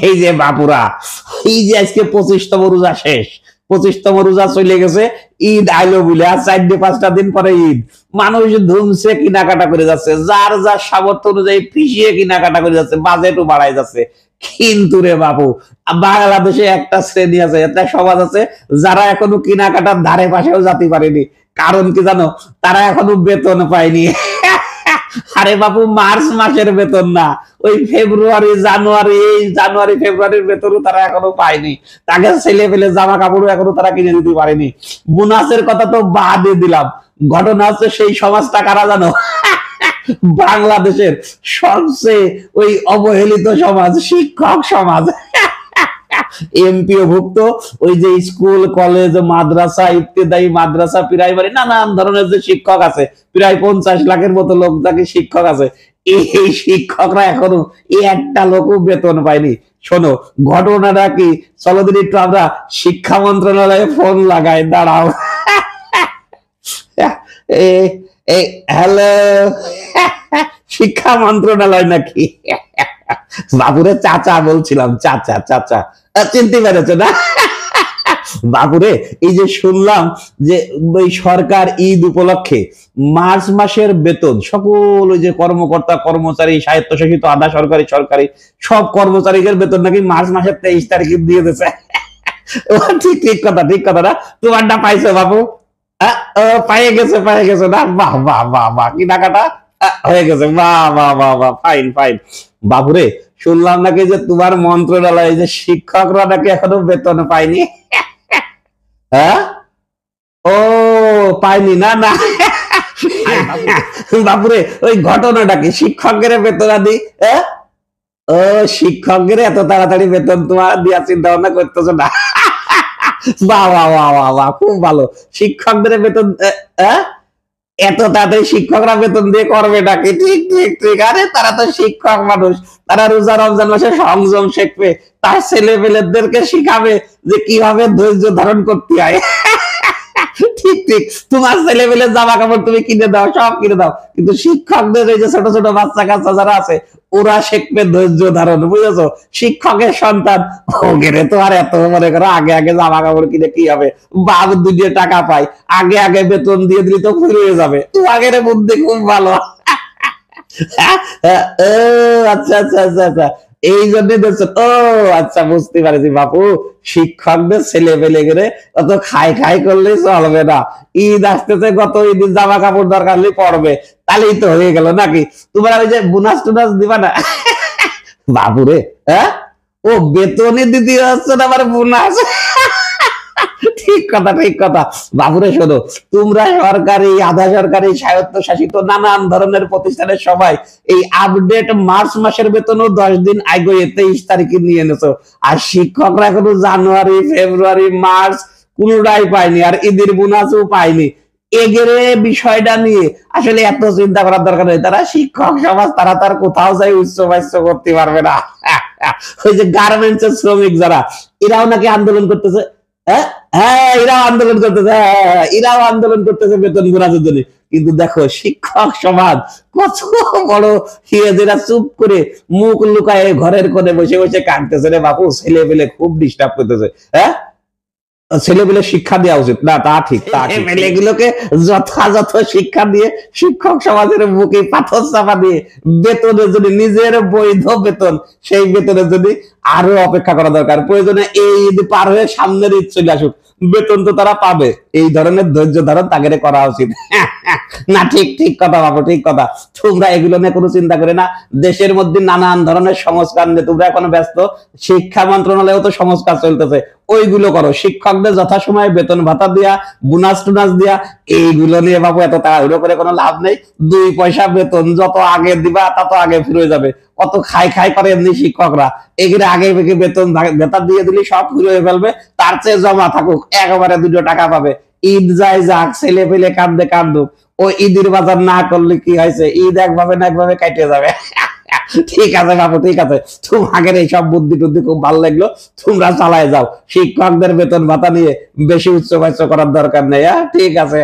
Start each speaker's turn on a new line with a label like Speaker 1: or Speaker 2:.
Speaker 1: এই যে বাপুরা, এই যে আজকে 25তম রোজা শেষ, 25তম রোজা চলে গেছে, ঈদ আইলো বলে আর 4-5টা দিন পরে ঈদ। মানুষ ধুমছে কেনাকাটা করে যাচ্ছে, যার যার সামর্থ্য অনুযায়ী পিছিয়ে কেনাকাটা করে যাচ্ছে, বাজেটও বাড়াই যাচ্ছে। কিন্তু রে বাবু, বাংলাদেশে একটা শ্রেণী আছে, একটা সমাজ আছে যারা এখনো কেনাকাটার ধারে পাশেও যেতে পারেনি। কারণ কি জানো? তারা এখনো বেতন পায়নি। আরে বাবু, মার্চ মাসের বেতন না, ওই ফেব্রুয়ারি জানুয়ারি ফেব্রুয়ারির বেতনও তারা এখনো পায়নি। তাকে ছেলে পেলে জামা কাপড়ও এখনো তারা কিনে দিতে পারেনি। বোনাসের কথা তো বাদে দিলাম, ঘটনা হচ্ছে সেই সমাজটা কারা জানো? বাংলাদেশের সবচেয়ে ওই অবহেলিত সমাজ, শিক্ষক সমাজ। এমপিও ভুক্ত ওই যে স্কুল কলেজ মাদ্রাসা ইত্যাদি, মাদ্রাসা প্রাইমারি নানান ধরনের যে শিক্ষক আছে, প্রায় 50 লাখের মতো লোক যাকে শিক্ষক আছে, এই শিক্ষকরা এখনো একটা লোকও বেতন পায়নি। শোনো ঘটনাটা কি, চলো দিন একটু আমরা শিক্ষা মন্ত্রণালয়ে ফোন লাগাই, দাঁড়াও। হ্যালো, শিক্ষা মন্ত্রণালয় নাকি? বাবুরে চাচা বলছিলাম, চাচা চাচা চিনতে পেরেছ না? বাবুরে, এই যে শুনলাম যে ওই সরকার ঈদ উপলক্ষে মার্চ মাসের বেতন সকল ওই যে কর্মকর্তা কর্মচারী, স্বায়ত্তশাসিত আধা সরকারি সরকারি সব কর্মচারীদের বেতন নাকি মার্চ মাসের 23 তারিখে দিয়ে দিয়েছে। ঠিক ঠিক কথা, ঠিক কথা না? তোমারটা পাইছো বাবু? পাইয়ে গেছে না? বাহ বাহ বাহ বাহ, কি টাকাটা হয়ে গেছে, বাহ বাহ বাহ বাহ, ফাইন ফাইন। বাবুরে, শুনলাম নাকি যে তোমার মন্ত্রণালয়ে যে শিক্ষকরা নাকি এখনো বেতন পায়নি। হ্যাঁ, ও পায়নি না? না বাবুরে, ওই ঘটনাটা কি? শিক্ষকের বেতন আদি, ও শিক্ষকের এত তাড়াতাড়ি বেতন তোমার দিয়া চিন্তা ভাবনা করতেছো না? বাহ বাহ বাহ বাহ বাহ, খুব ভালো। শিক্ষকদের বেতন এত তাড়াতাড়ি শিক্ষকরা বেতন দিয়ে করবে নাকি? ঠিক ঠিক ঠিক। আরে তারা তো শিক্ষক মানুষ, তারা রোজা রমজান মাসে সংযম শিখবে, তার ছেলে পেলেদেরকে শিখাবে যে কিভাবে ধৈর্য ধারণ করতে হয়। ঠিক ঠিক, তোমার ছেলে পেলে জামা কাপড় তুমি কিনে দাও, সব কিনে দাও, কিন্তু শিক্ষকদের এই যে ছোট ছোট বাচ্চা কাচ্চা যারা আছে, ওরা শিখবে ধৈর্য ধারণ, বুঝেছো? শিক্ষকের সন্তান ওগেরে তো আর এত মনে করো আগে আগে জামা কাপড় কিনে কি হবে, বাপ দুনিয়া টাকা পায়, আগে আগে বেতন দিয়ে দিলে তো ফুরিয়ে যাবে। তো আগের বুদ্ধি খুব ভালো। আচ্ছা আচ্ছা আচ্ছা আচ্ছা, এই জন্য দেখছো? ও আচ্ছা, বুঝতে পারছি বাপু, শিক্ষকদের ছেলে পেলে গেলে অত খাই খাই করলে চলবে না। ঈদ আসতেছে, গত ঈদ জামা কাপড় দরকার হলে পড়বে, তাহলেই তো হয়ে গেল নাকি? তোমরা ওই যে বোনাস টোনাস দিবা না? বাবুরে, হ্যাঁ, ও বেতনে দিতে হচ্ছে না আবার বোনাস? ঠিক কথা, ঠিক কথা। বাবুরে শোনো, তোমরা সরকারি আধা সরকারি স্বায়ত্তশাসিত নানান ধরনের প্রতিষ্ঠানের সবাই এই আপডেট মার্চ মাসের বেতনও 10 দিন আগে 23 তারিখে নিয়ে এনেছো, আর শিক্ষকরা এখনো জানুয়ারি ফেব্রুয়ারি মার্চ কোনটাই পায়নি, আর ঈদের বোনাসও পায়নি। এগেরে বিষয়টা নিয়ে আসলে এত চিন্তা করার দরকার নেই। তারা শিক্ষক সমাজ, তারা তার কোথাও যাই উচ্চ বাচ্য করতে পারবে না। ওই যে গার্মেন্টস এর শ্রমিক যারা, এরাও নাকি আন্দোলন করতেছে। হ্যাঁ, এরাও আন্দোলন করতেছে, এরাও আন্দোলন করতেছে বেতন বোনাসের জন্য। কিন্তু দেখো শিক্ষক সমাজ কত বড় যেটা চুপ করে মুখ লুকায় ঘরের কোণে বসে বসে কাঁদতেছে রে বাপু, ছেলে পেলে খুব ডিস্টার্ব করতেছে। ছেলেগুলো শিক্ষা দেওয়া উচিত না, তা ঠিক। ছেলেগুলোকে যথাযথ শিক্ষা দিয়ে শিক্ষক সমাজের মুখে পাথর চাপা দিয়ে বেতনের যদি নিজের বৈধ বেতন, সেই বেতনের যদি আরো অপেক্ষা করা দরকার। প্রয়োজনে এই ঈদ পার হয়ে সামনের ঈদ চলে আসুক, বেতন তো তারা পাবে। এই ধরনের ধৈর্য ধারণ তাকে করা উচিত। না, ঠিক ঠিক কথা বাবু, ঠিক কথা। তোমরা এগুলো নিয়ে কোনো চিন্তা করে না। দেশের মধ্যে নানান ধরনের সংস্কার নিয়ে তোমরা এখন ব্যস্ত। শিক্ষা মন্ত্রণালয়েও তো সংস্কার চলতেছে, ওইগুলো করো। শিক্ষকদের যথাসময়ে বেতন ভাতা দিয়া, বোনাস টোনাস দিয়া, এইগুলো নিয়ে বাবু এত তাড়াহুড়ো করে কোনো লাভ নেই। 2 পয়সা বেতন যত আগে দিবা তত আগে ফিরে যাবে। কত খাই খাই করে এমনি শিক্ষকরা, এগুলো আগে বেতন ভাতা দিয়ে দিলে সব ফিরে ফেলবে। তার চেয়ে জমা থাকুক, একেবারে 2 টাকা পাবে। ঈদ যায় যাক, ছেলে পেলে কান্দে কান্দুক। ও ঈদের বাজার না করলে কি হয়েছে, ঈদ একভাবে না একভাবে কাটে যাবে। ঠিক আছে বাবু, ঠিক আছে। তোমাদের এইসব বুদ্ধি টুদ্ধি খুব ভালো লাগলো, তোমরা চালায় যাও। শিক্ষকদের বেতন ভাতা নিয়ে বেশি উচ্চ বাচ্য করার দরকার নেই। ঠিক আছে।